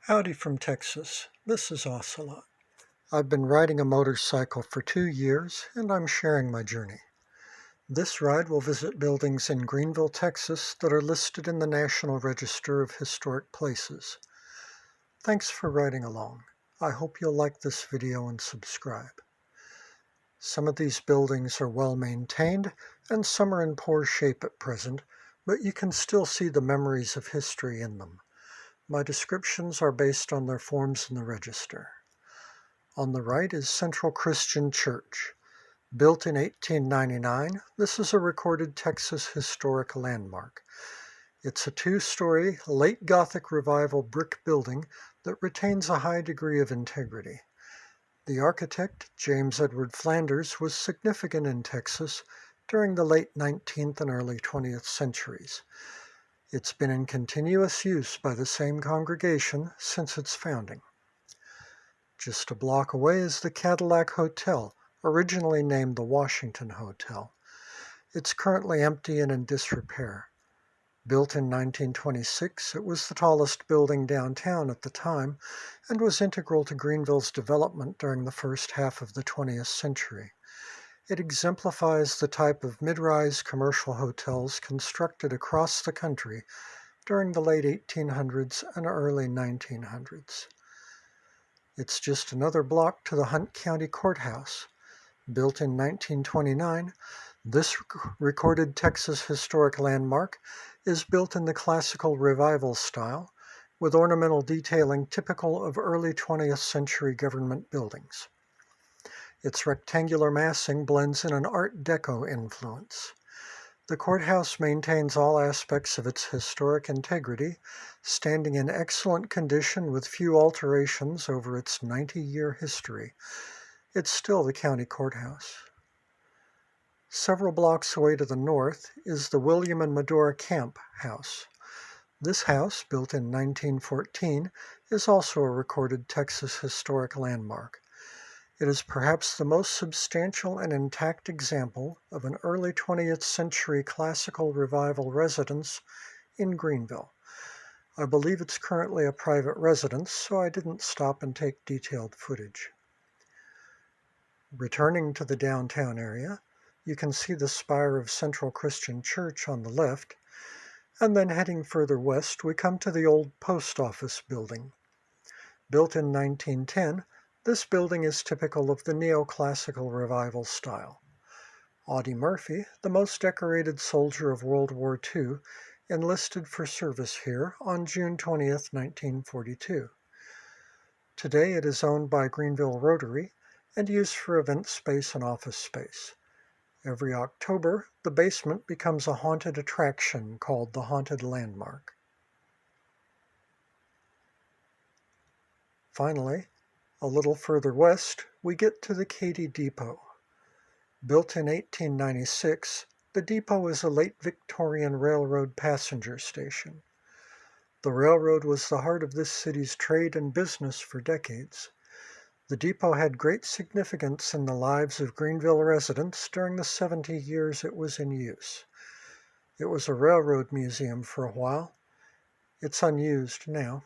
Howdy from Texas. This is Ocelot. I've been riding a motorcycle for 2 years, and I'm sharing my journey. This ride will visit buildings in Greenville, Texas that are listed in the National Register of Historic Places. Thanks for riding along. I hope you'll like this video and subscribe. Some of these buildings are well maintained, and some are in poor shape at present, but you can still see the memories of history in them. My descriptions are based on their forms in the register. On the right is Central Christian Church. Built in 1899, this is a recorded Texas historic landmark. It's a 2-story, late Gothic Revival brick building that retains a high degree of integrity. The architect, James Edward Flanders, was significant in Texas during the late 19th and early 20th centuries. It's been in continuous use by the same congregation since its founding. Just a block away is the Cadillac Hotel, originally named the Washington Hotel. It's currently empty and in disrepair. Built in 1926, it was the tallest building downtown at the time and was integral to Greenville's development during the first half of the 20th century. It exemplifies the type of mid-rise commercial hotels constructed across the country during the late 1800s and early 1900s. It's just another block to the Hunt County Courthouse. Built in 1929, this recorded Texas historic landmark is built in the classical revival style, with ornamental detailing typical of early 20th century government buildings. Its rectangular massing blends in an Art Deco influence. The courthouse maintains all aspects of its historic integrity, standing in excellent condition with few alterations over its 90-year history. It's still the county courthouse. Several blocks away to the north is the William and Medora Camp House. This house, built in 1914, is also a recorded Texas historic landmark. It is perhaps the most substantial and intact example of an early 20th century classical revival residence in Greenville. I believe it's currently a private residence, so I didn't stop and take detailed footage. Returning to the downtown area, you can see the spire of Central Christian Church on the left, and then heading further west, we come to the old post office building. Built in 1910, this building is typical of the neoclassical revival style. Audie Murphy, the most decorated soldier of World War II, enlisted for service here on June 20, 1942. Today it is owned by Greenville Rotary and used for event space and office space. Every October, the basement becomes a haunted attraction called the Haunted Landmark. Finally, a little further west, we get to the Katy Depot. Built in 1896, the depot is a late Victorian railroad passenger station. The railroad was the heart of this city's trade and business for decades. The depot had great significance in the lives of Greenville residents during the 70 years it was in use. It was a railroad museum for a while. It's unused now.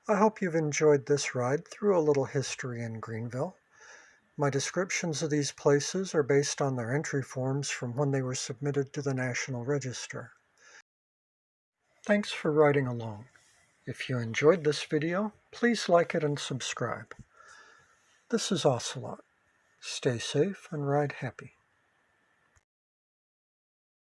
I hope you've enjoyed this ride through a little history in Greenville. My descriptions of these places are based on their entry forms from when they were submitted to the National Register. Thanks for riding along. If you enjoyed this video, please like it and subscribe. This is Ocelot. Stay safe and ride happy.